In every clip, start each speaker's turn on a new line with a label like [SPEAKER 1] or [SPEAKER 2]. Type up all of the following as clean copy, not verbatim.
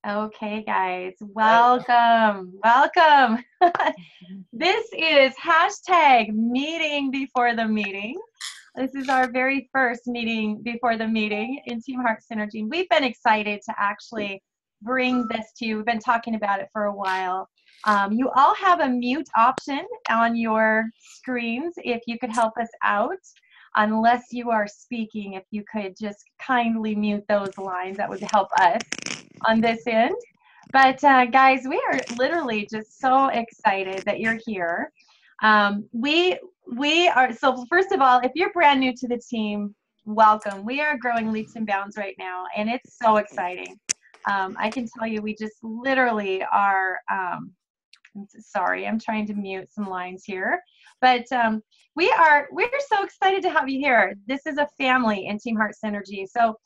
[SPEAKER 1] Okay, guys, welcome, welcome. This is hashtag meeting before the meeting. This is our very first meeting before the meeting in Team Heart Synergy. We've been excited to actually bring this to you. We've been talking about it for a while. You all have a mute option on your screens if you could help us out. Unless you are speaking, if you could just kindly mute those lines, that would help us on this end. But guys, we are literally just so excited that you're here. We are, so first of all, if you're brand new to the team, welcome. We are growing leaps and bounds right now, and it's so exciting. I can tell you, we just literally are. Sorry, I'm trying to mute some lines here, but we're so excited to have you here. This is a family in Team Heart Synergy. So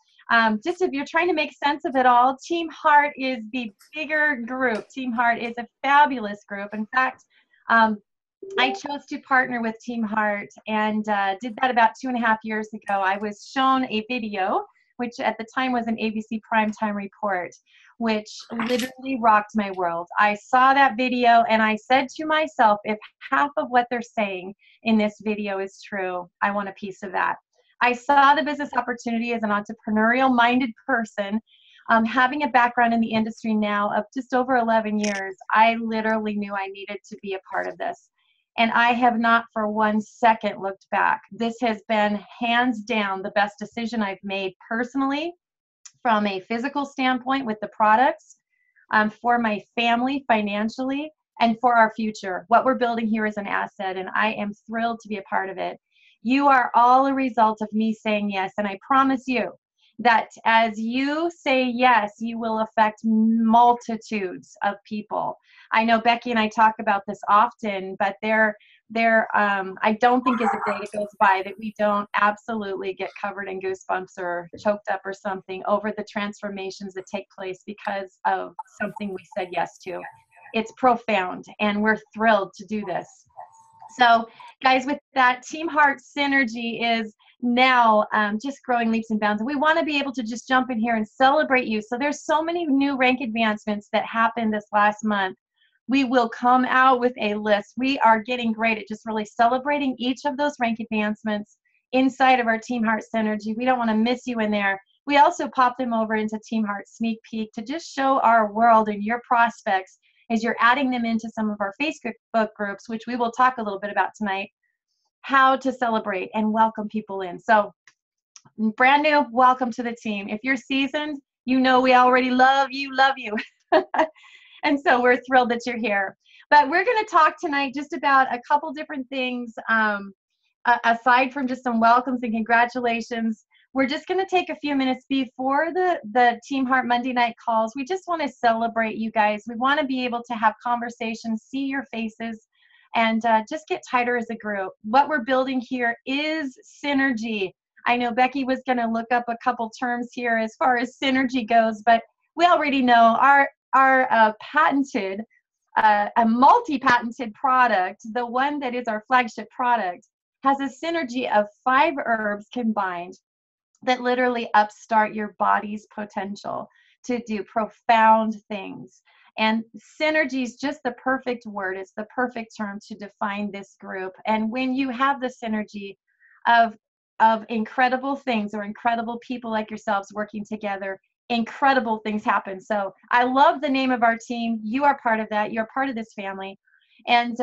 [SPEAKER 1] just if you're trying to make sense of it all, Team Heart is the bigger group. Team Heart is a fabulous group. In fact, I chose to partner with Team Heart and did that about 2.5 years ago. I was shown a video, which at the time was an ABC primetime report, which literally rocked my world. I saw that video and I said to myself, if half of what they're saying in this video is true, I want a piece of that. I saw the business opportunity as an entrepreneurial-minded person. Having a background in the industry now of just over 11 years, I literally knew I needed to be a part of this. And I have not for 1 second looked back. This has been hands down the best decision I've made personally, from a physical standpoint with the products, for my family financially, and for our future. What we're building here is an asset, and I am thrilled to be a part of it. You are all a result of me saying yes, and I promise you that as you say yes, you will affect multitudes of people. I know Becky and I talk about this often, but I don't think there's a day that goes by that we don't absolutely get covered in goosebumps or choked up or something over the transformations that take place because of something we said yes to. It's profound, and we're thrilled to do this. So, guys, with that, Team Heart Synergy is now just growing leaps and bounds. And we want to be able to just jump in here and celebrate you. So there's so many new rank advancements that happened this last month. We will come out with a list. We are getting great at just really celebrating each of those rank advancements inside of our Team Heart Synergy. We don't want to miss you in there. We also pop them over into Team Heart Sneak Peek to just show our world and your prospects as you're adding them into some of our Facebook groups, which we will talk a little bit about tonight, how to celebrate and welcome people in. So brand new, welcome to the team. If you're seasoned, you know we already love you. And so we're thrilled that you're here. But we're going to talk tonight just about a couple different things, aside from just some welcomes and congratulations. We're just going to take a few minutes before the Team Heart Monday night calls. We just want to celebrate you guys. We want to be able to have conversations, see your faces, and just get tighter as a group. What we're building here is synergy. I know Becky was going to look up a couple terms here as far as synergy goes, but we already know our patented, a multi-patented product, the one that is our flagship product, has a synergy of 5 herbs combined that literally upstart your body's potential to do profound things. And synergy is just the perfect word. It's the perfect term to define this group. And when you have the synergy of incredible things or incredible people like yourselves working together, incredible things happen. So I love the name of our team. You are part of that. You're part of this family. And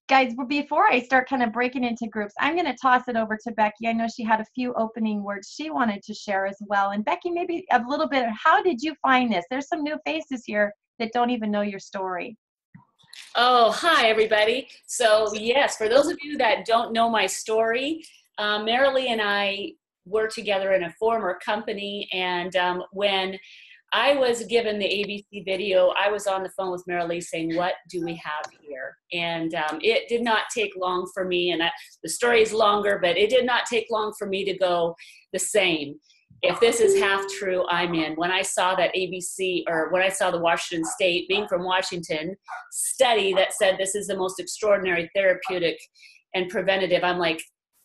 [SPEAKER 1] guys, before I start kind of breaking into groups, I'm going to toss it over to Becky. I know she had a few opening words she wanted to share as well. And Becky, maybe a little bit of how did you find this? There's some new faces here that don't even know your story.
[SPEAKER 2] Oh, hi, everybody. So yes, for those of you that don't know my story, Marilee and I were together in a former company, and when I was given the ABC video, I was on the phone with Marilee saying, what do we have here? And it did not take long for me, and the story is longer, but it did not take long for me to go the same. If this is half true, I'm in. When I saw that ABC, or when I saw the Washington State, being from Washington, study that said this is the most extraordinary therapeutic and preventative, I'm like,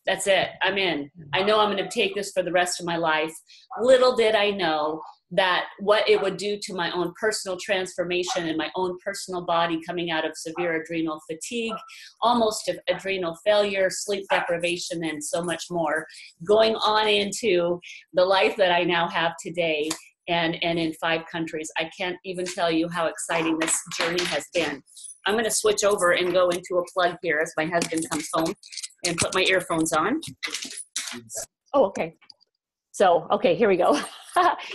[SPEAKER 2] That's it. I'm in. I know I'm going to take this for the rest of my life. Little did I know that what it would do to my own personal transformation and my own personal body coming out of severe adrenal fatigue, almost adrenal failure, sleep deprivation, and so much more, going on into the life that I now have today and in 5 countries. I can't even tell you how exciting this journey has been. I'm going to switch over and go into a plug here as my husband comes home and put my earphones on. Oh, okay. So, okay, here we go.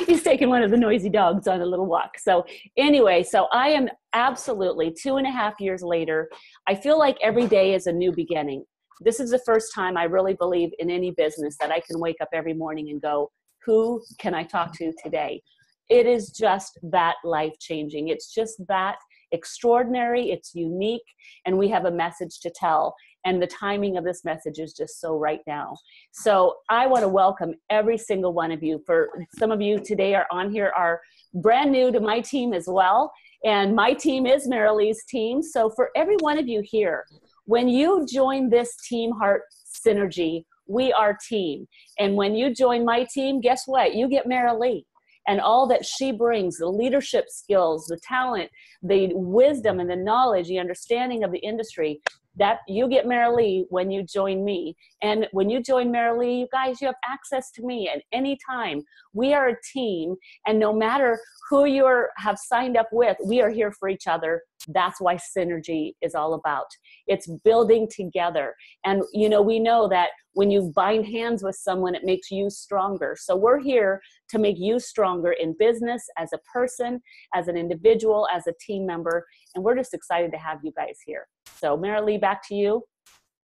[SPEAKER 2] He's taking one of the noisy dogs on a little walk. So anyway, so I am absolutely 2.5 years later. I feel like every day is a new beginning. This is the first time I really believe in any business that I can wake up every morning and go, who can I talk to today? It is just that life-changing. It's just that extraordinary. It's unique. And we have a message to tell. And the timing of this message is just so right now. So I want to welcome every single one of you. For some of you today are on here are brand new to my team as well. And my team is Marilee's team. So for every one of you here, when you join this Team Heart Synergy, we are team. And when you join my team, guess what? You get Marilee. And all that she brings, the leadership skills, the talent, the wisdom and the knowledge, the understanding of the industry, that you get Marilee when you join me. And when you join Marilee, you guys, you have access to me at any time. We are a team, and no matter who you have signed up with, we are here for each other. That's why synergy is all about. It's building together. And, you know, we know that when you bind hands with someone, it makes you stronger. So we're here to make you stronger in business, as a person, as an individual, as a team member. And we're just excited to have you guys here. So Marilee, back to you.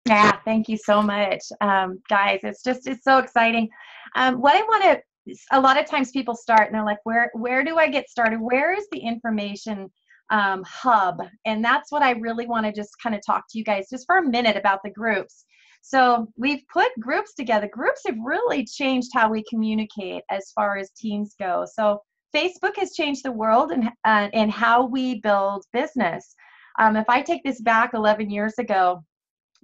[SPEAKER 1] Yeah, thank you so much. Guys, it's so exciting. What I want to, a lot of times people start and they're like, where do I get started? Where is the information hub? And that's what I really want to just kind of talk to you guys just for a minute about the groups. So we've put groups together. Groups have really changed how we communicate as far as teams go. So Facebook has changed the world and how we build business. If I take this back 11 years ago,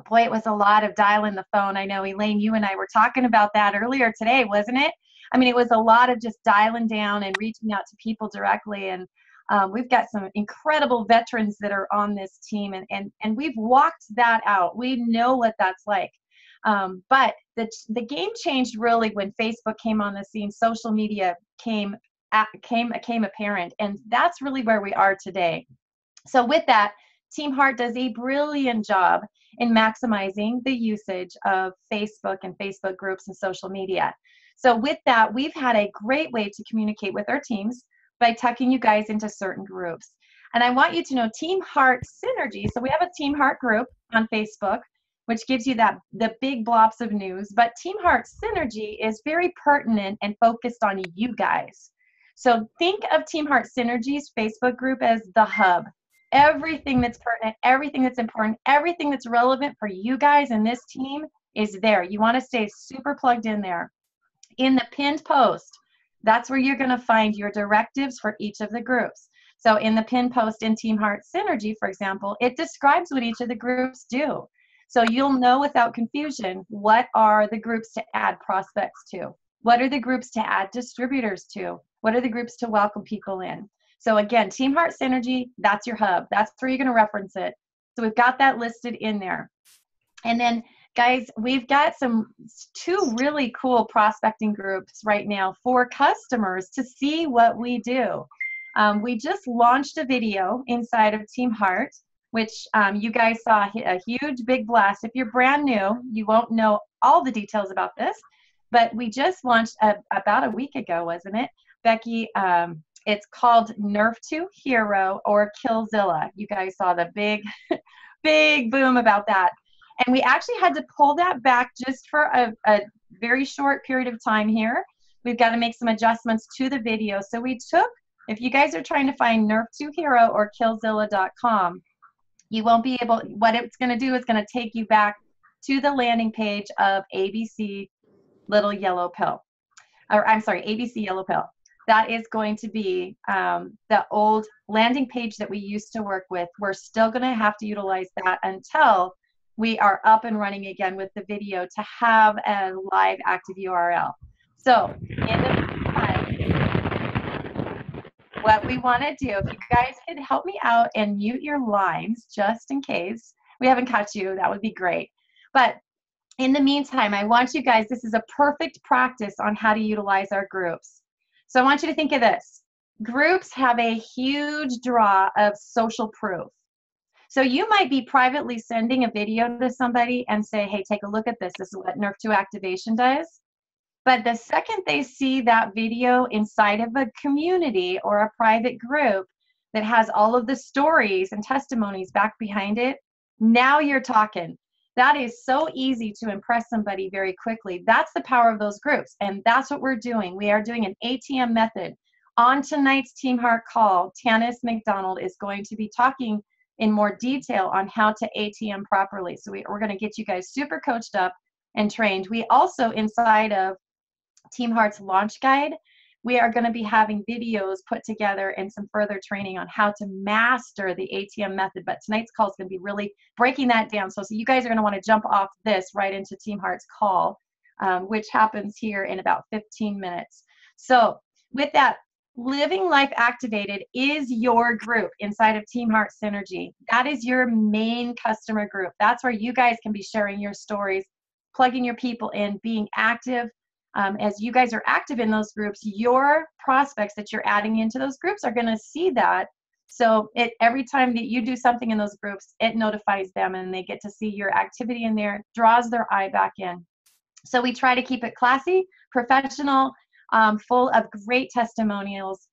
[SPEAKER 1] boy, it was a lot of dialing the phone. I know, Elaine, you and I were talking about that earlier today, wasn't it? I mean, it was a lot of just dialing down and reaching out to people directly. And we've got some incredible veterans that are on this team, and we've walked that out. We know what that's like. But the game changed really when Facebook came on the scene. Social media came apparent, and that's really where we are today. So with that, Team Heart does a brilliant job in maximizing the usage of Facebook and Facebook groups and social media. So with that, we've had a great way to communicate with our teams by tucking you guys into certain groups. And I want you to know Team Heart Synergy. So we have a Team Heart group on Facebook, which gives you the big blobs of news. But Team Heart Synergy is very pertinent and focused on you guys. So think of Team Heart Synergy's Facebook group as the hub. Everything that's pertinent, everything that's important, everything that's relevant for you guys and this team is there. You want to stay super plugged in there. In the pinned post, that's where you're going to find your directives for each of the groups. So in the pinned post in Team Heart Synergy, for example, it describes what each of the groups do. So you'll know without confusion what are the groups to add prospects to. What are the groups to add distributors to? What are the groups to welcome people in? So again, Team Heart Synergy, that's your hub. That's where you're going to reference it. So we've got that listed in there. And then, guys, we've got two really cool prospecting groups right now for customers to see what we do. We just launched a video inside of Team Heart, which you guys saw a huge, big blast. If you're brand new, you won't know all the details about this, but we just launched about a week ago, wasn't it, Becky? It's called Nerf 2 Hero or Killzilla. You guys saw the big, big boom about that. And we actually had to pull that back just for a very short period of time here. We've got to make some adjustments to the video. So we took, if you guys are trying to find Nerf 2 Hero or Killzilla.com, you won't be able, what it's going to do is going to take you back to the landing page of ABC Little Yellow Pill. Or I'm sorry, ABC Yellow Pill. That is going to be the old landing page that we used to work with. We're still going to have to utilize that until we are up and running again with the video to have a live active URL. So in the meantime, what we want to do, if you guys could help me out and mute your lines just in case we haven't caught you, that would be great. But in the meantime, I want you guys, this is a perfect practice on how to utilize our groups. So I want you to think of this. Groups have a huge draw of social proof. So you might be privately sending a video to somebody and say, hey, take a look at this. This is what Nerf2 activation does. But the second they see that video inside of a community or a private group that has all of the stories and testimonies back behind it, now you're talking. That is so easy to impress somebody very quickly. That's the power of those groups. And that's what we're doing. We are doing an ATM method. On tonight's Team Heart call, Tanis McDonald is going to be talking in more detail on how to ATM properly. So we're going to get you guys super coached up and trained. We also, inside of Team Heart's launch guide, we are going to be having videos put together and some further training on how to master the ATM method. But tonight's call is going to be really breaking that down. So you guys are going to want to jump off this right into Team Heart's call, which happens here in about 15 minutes. So with that, Living Life Activated is your group inside of Team Heart Synergy. That is your main customer group. That's where you guys can be sharing your stories, plugging your people in, being active. As you guys are active in those groups, your prospects that you're adding into those groups are going to see that. So every time that you do something in those groups, it notifies them and they get to see your activity in there, draws their eye back in. So we try to keep it classy, professional, full of great testimonials.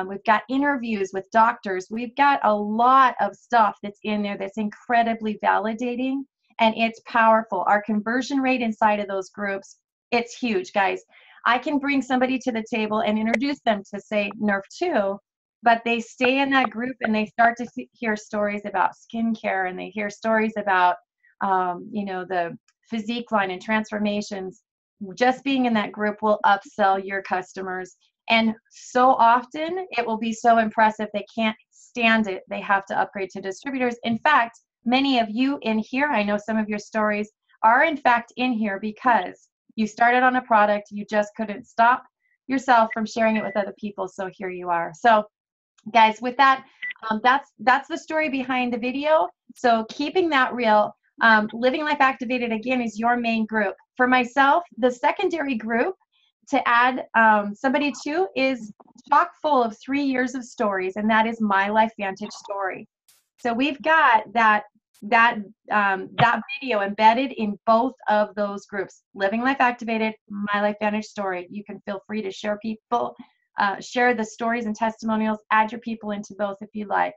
[SPEAKER 1] We've got interviews with doctors. We've got a lot of stuff that's in there that's incredibly validating, and it's powerful. Our conversion rate inside of those groups, it's huge, guys. I can bring somebody to the table and introduce them to, say, Nerf2, but they stay in that group and they start to hear stories about skincare, and they hear stories about, the physique line and transformations. Just being in that group will upsell your customers. And so often it will be so impressive they can't stand it. They have to upgrade to distributors. In fact, many of you in here, I know some of your stories are in fact in here because you started on a product, you just couldn't stop yourself from sharing it with other people. So here you are. So guys, with that, that's the story behind the video. So keeping that real. Living Life Activated, again, is your main group. For myself, the secondary group to add somebody to is chock full of 3 years of stories, and that is My Life Vantage Story. So we've got that video embedded in both of those groups, Living Life Activated, My Life Vantage Story. You can feel free to share the stories and testimonials, add your people into both if you like.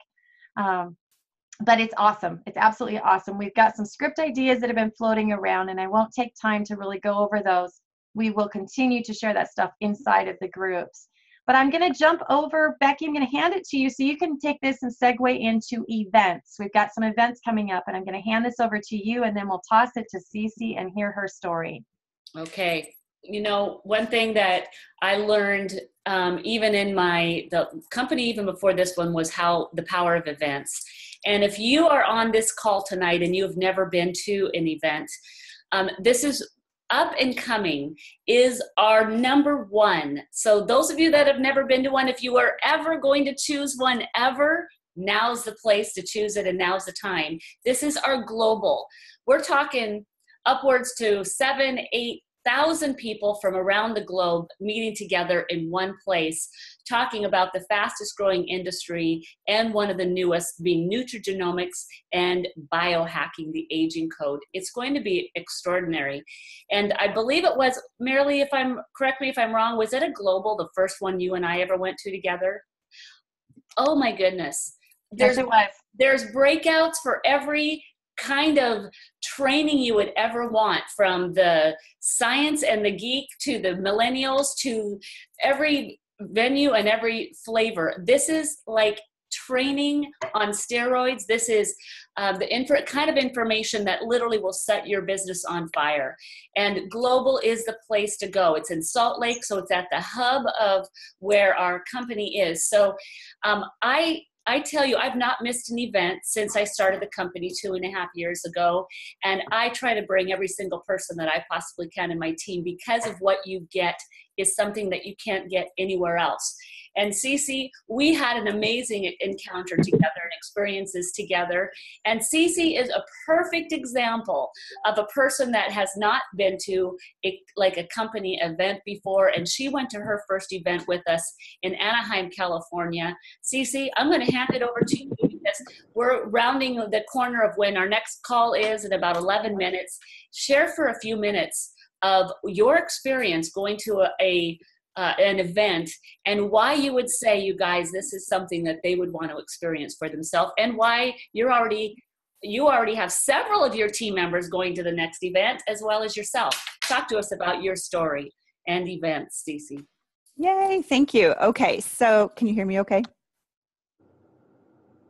[SPEAKER 1] But it's awesome. It's absolutely awesome. We've got some script ideas that have been floating around, and I won't take time to really go over those. We will continue to share that stuff inside of the groups. But I'm going to jump over, Becky, I'm going to hand it to you so you can take this and segue into events. We've got some events coming up, and I'm going to hand this over to you, and then we'll toss it to Cece and hear her story.
[SPEAKER 2] Okay. One thing that I learned even in the company, even before this one, was the power of events. And if you are on this call tonight and you have never been to an event, this is up and coming, is our number one. So those of you that have never been to one, if you are ever going to choose one ever, now's the place to choose it and now's the time. This is our global. We're talking upwards to 7,000-8,000 people from around the globe meeting together in one place, talking about the fastest growing industry and one of the newest being nutrigenomics and biohacking, the aging code. It's going to be extraordinary. And I believe it was, Marilee, correct me if I'm wrong, was it a global, the first one you and I ever went to together? Oh my goodness.
[SPEAKER 1] Yes, it was.
[SPEAKER 2] There's breakouts for every kind of training you would ever want, from the science and the geek to the millennials to every venue and every flavor. This is like training on steroids. This is the kind of information that literally will set your business on fire. And global is the place to go. It's in Salt Lake, so it's at the hub of where our company is. So I I tell you, I've not missed an event since I started the company 2.5 years ago. And I try to bring every single person that I possibly can in my team, because of what you get is something that you can't get anywhere else. And Cece, we had an amazing encounter together and experiences together. And Cece is a perfect example of a person that has not been to like a company event before. And she went to her first event with us in Anaheim, California. Cece, I'm going to hand it over to you because we're rounding the corner of when our next call is in about 11 minutes. Share for a few minutes of your experience going to an event, and why you would say, you guys, this is something that they would want to experience for themselves, and why you already have several of your team members going to the next event as well as yourself. Talk to us about your story and events, Cece.
[SPEAKER 3] Yay, thank you. Okay, so can you hear me okay?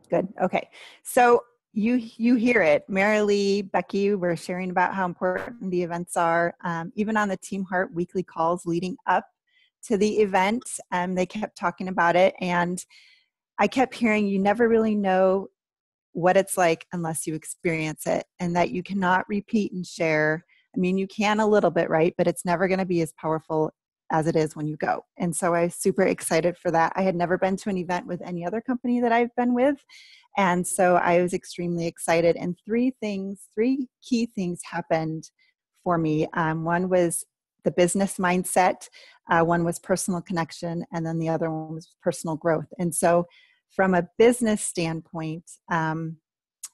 [SPEAKER 3] Good, okay. So you hear it. Marilee, Becky, we're sharing about how important the events are. Even on the Team Heart weekly calls leading up to the event, they kept talking about it, and I kept hearing, you never really know what it's like unless you experience it, and that you cannot repeat and share. I mean, you can a little bit, right? But it's never going to be as powerful as it is when you go. And so I was super excited for that. I had never been to an event with any other company that I've been with. And so I was extremely excited. And three key things happened for me. One was the business mindset, one was personal connection, and then the other one was personal growth. And so from a business standpoint,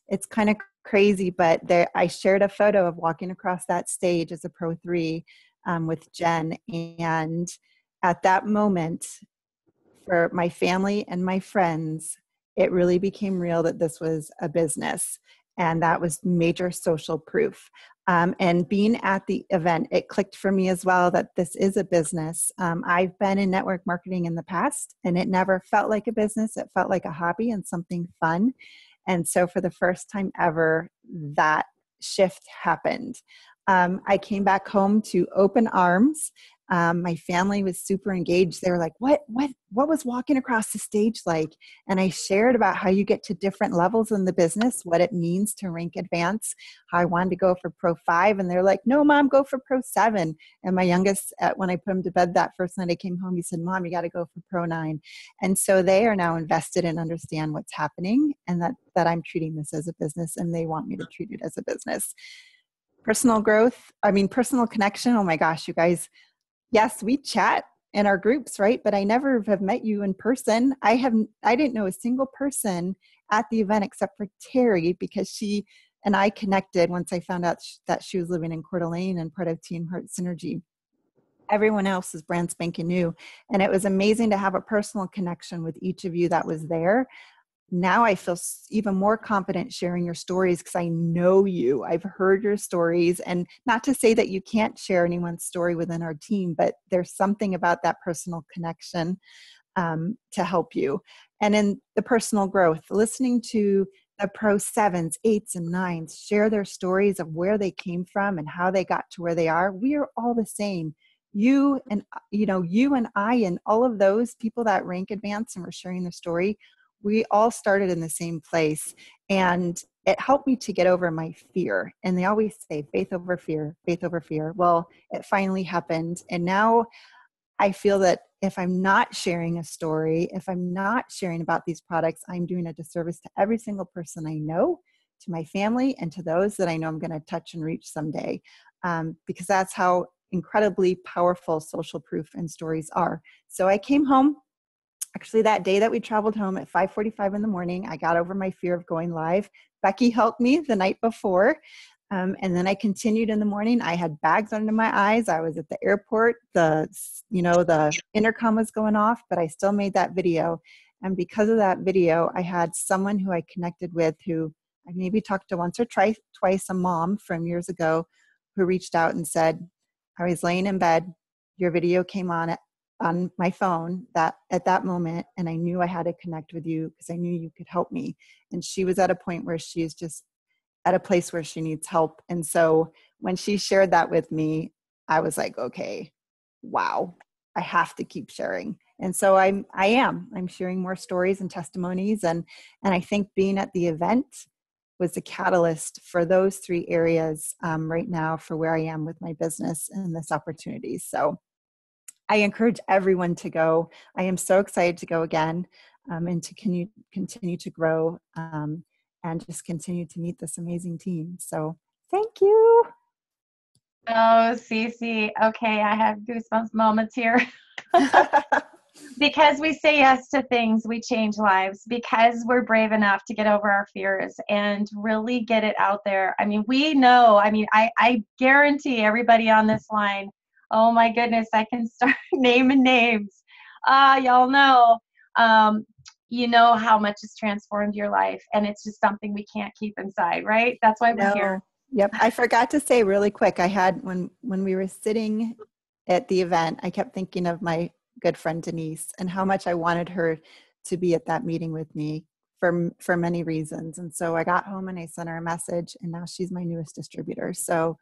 [SPEAKER 3] it's kind of crazy, but I shared a photo of walking across that stage as a Pro 3 with Jen. And at that moment, for my family and my friends, it really became real that this was a business. And that was major social proof. And being at the event, it clicked for me as well that this is a business. I've been in network marketing in the past, and it never felt like a business. It felt like a hobby and something fun. And so for the first time ever, that shift happened. I came back home to open arms. My family was super engaged. They were like, what was walking across the stage like? And I shared about how you get to different levels in the business, what it means to rank advance, how I wanted to go for Pro 5. And they're like, no, Mom, go for Pro 7. And my youngest, when I put him to bed that first night I came home, he said, Mom, you got to go for Pro 9. And so they are now invested and understand what's happening, and that I'm treating this as a business, and they want me to treat it as a business. Personal growth, personal connection. Oh my gosh, you guys. Yes, we chat in our groups, right? But I never have met you in person. I didn't know a single person at the event except for Terry, because she and I connected once I found out that she was living in Coeur d'Alene and part of Team Heart Synergy. Everyone else is brand spanking new. And it was amazing to have a personal connection with each of you that was there. Now I feel even more confident sharing your stories because I know you. I've heard your stories, and not to say that you can't share anyone's story within our team, but there's something about that personal connection to help you. And in the personal growth, listening to the Pro 7s, 8s, and 9s share their stories of where they came from and how they got to where they are. We are all the same. You and I and all of those people that rank advance and were sharing their story, we all started in the same place, and it helped me to get over my fear. And they always say faith over fear, faith over fear. Well, it finally happened. And now I feel that if I'm not sharing a story, if I'm not sharing about these products, I'm doing a disservice to every single person I know, to my family, and to those that I know I'm going to touch and reach someday. Because that's how incredibly powerful social proof and stories are. So I came home. Actually, that day that we traveled home at 5:45 in the morning, I got over my fear of going live. Becky helped me the night before. And then I continued in the morning. I had bags under my eyes. I was at the airport. The intercom was going off, but I still made that video. And because of that video, I had someone who I connected with, who I maybe talked to once or twice, a mom from years ago, who reached out and said, I was laying in bed. Your video came on my phone at that moment, and I knew I had to connect with you because I knew you could help me. And she was at a point where she's just at a place where she needs help. And so when she shared that with me, I was like, okay, wow, I have to keep sharing. And so I'm sharing more stories and testimonies. And I think being at the event was the catalyst for those 3 areas right now for where I am with my business and this opportunity. So I encourage everyone to go. I am so excited to go again and to continue to grow and just continue to meet this amazing team. So thank you.
[SPEAKER 1] Oh, Cece. Okay, I have goosebumps moments here. Because we say yes to things, we change lives. Because we're brave enough to get over our fears and really get it out there. I mean, we know, I guarantee everybody on this line, oh my goodness, I can start naming names. Y'all know, you know how much has transformed your life. And it's just something we can't keep inside, right? That's why we're here.
[SPEAKER 3] Yep. I forgot to say really quick, I had, when we were sitting at the event, I kept thinking of my good friend Denise and how much I wanted her to be at that meeting with me for many reasons. And so I got home and I sent her a message, and now she's my newest distributor. So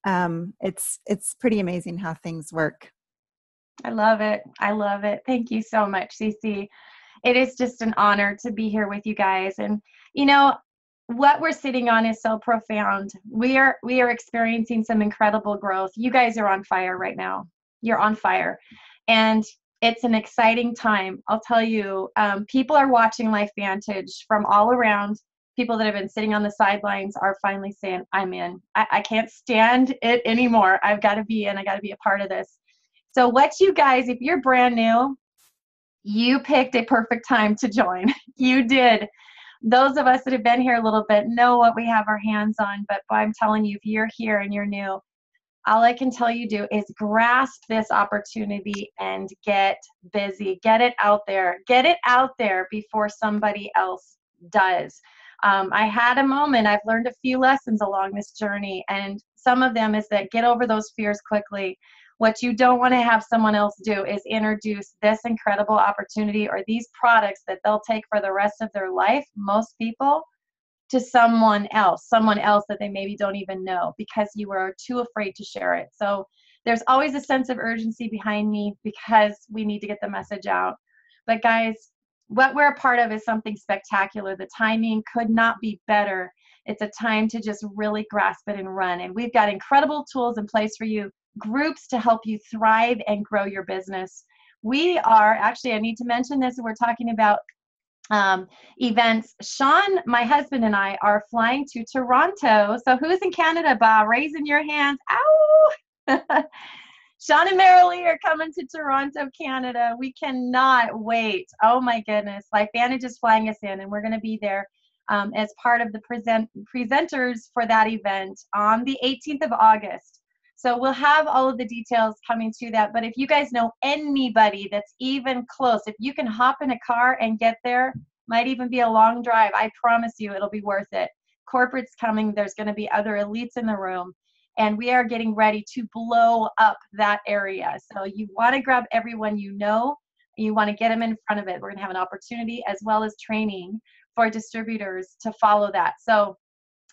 [SPEAKER 3] it's pretty amazing how things work.
[SPEAKER 1] I love it. I love it. Thank you so much, Cece. It is just an honor to be here with you guys. And you know, what we're sitting on is so profound. We are experiencing some incredible growth. You guys are on fire right now. You're on fire. And it's an exciting time. I'll tell you, people are watching LifeVantage from all around. People that have been sitting on the sidelines are finally saying, I'm in. I can't stand it anymore. I've got to be in. I got to be a part of this. So what you guys, if you're brand new, you picked a perfect time to join. You did. Those of us that have been here a little bit know what we have our hands on, but I'm telling you, if you're here and you're new, all I can tell you do is grasp this opportunity and get busy. Get it out there. Get it out there before somebody else does. I had a moment. I've learned a few lessons along this journey, and some of them is that get over those fears quickly. What you don't want to have someone else do is introduce this incredible opportunity or these products that they'll take for the rest of their life, most people, to someone else that they maybe don't even know because you were too afraid to share it. So there's always a sense of urgency behind me because we need to get the message out. But guys, what we're a part of is something spectacular. The timing could not be better. It's a time to just really grasp it and run. And we've got incredible tools in place for you, groups to help you thrive and grow your business. We are, actually, I need to mention this, we're talking about events. Sean, my husband, and I are flying to Toronto. So who's in Canada, Bob? Raising your hands. Ow! Sean and Marilee are coming to Toronto, Canada. We cannot wait. Oh my goodness. LifeVantage is flying us in, and we're going to be there as part of the presenters for that event on the 18th of August. So we'll have all of the details coming to that. But if you guys know anybody that's even close, if you can hop in a car and get there, might even be a long drive. I promise you it'll be worth it. Corporate's coming. There's going to be other elites in the room. And we are getting ready to blow up that area. So you want to grab everyone you know. You want to get them in front of it. We're going to have an opportunity as well as training for distributors to follow that. So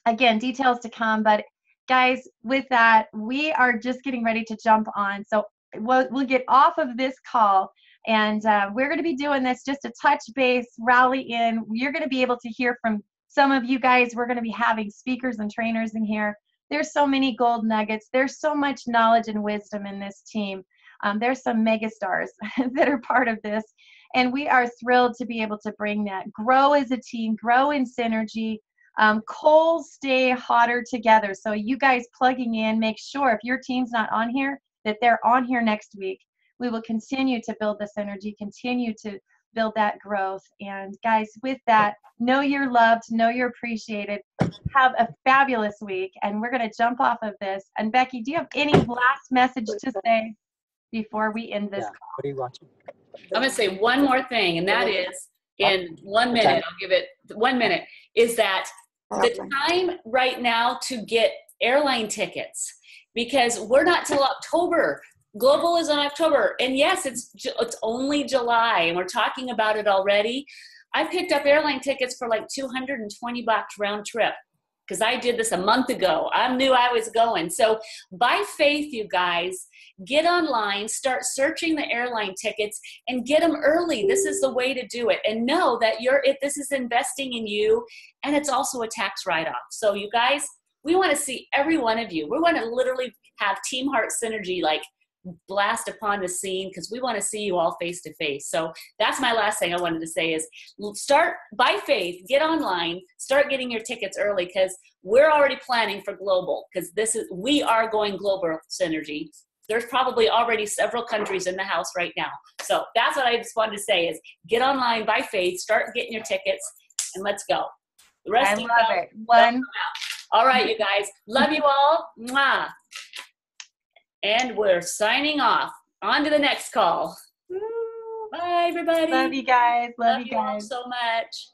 [SPEAKER 1] again, details to come. But guys, with that, we are just getting ready to jump on. So we'll get off of this call, and we're going to be doing this just a touch base, rally in. You're going to be able to hear from some of you guys. We're going to be having speakers and trainers in here. There's so many gold nuggets. There's so much knowledge and wisdom in this team. There's some mega stars that are part of this, and we are thrilled to be able to bring that. Grow as a team, grow in synergy. Coals stay hotter together. So you guys plugging in, make sure if your team's not on here, that they're on here next week. We will continue to build this energy, continue to build that growth. And guys, with that, know you're loved, know you're appreciated. Have a fabulous week. And we're going to jump off of this. And Becky, do you have any last message to say before we end this call?
[SPEAKER 4] What are you watching?
[SPEAKER 2] I'm going to say one more thing, and that is in 1 minute, I'll give it 1 minute, is that the time right now to get airline tickets, because we're not till October. Global is on October. And yes, it's only July, and we're talking about it already. I picked up airline tickets for like $220 round trip. because I did this a month ago. I knew I was going. So by faith, you guys, get online, start searching the airline tickets and get them early. This is the way to do it. And know that this is investing in you, and it's also a tax write-off. So you guys, we want to see every one of you. We want to literally have Team Heart Synergy like blast upon the scene, because we want to see you all face to face. So that's my last thing I wanted to say is start by faith, get online, start getting your tickets early, because we're already planning for global, because we are going global synergy. There's probably already several countries in the house right now. So that's what I just wanted to say is get online by faith, start getting your tickets, and let's go. The rest
[SPEAKER 1] I love it. One.
[SPEAKER 2] All right, you guys. Love you all. Mwah. And we're signing off. On to the next call. Bye, everybody.
[SPEAKER 1] Love you guys. Love you
[SPEAKER 2] all
[SPEAKER 1] guys.
[SPEAKER 2] so much.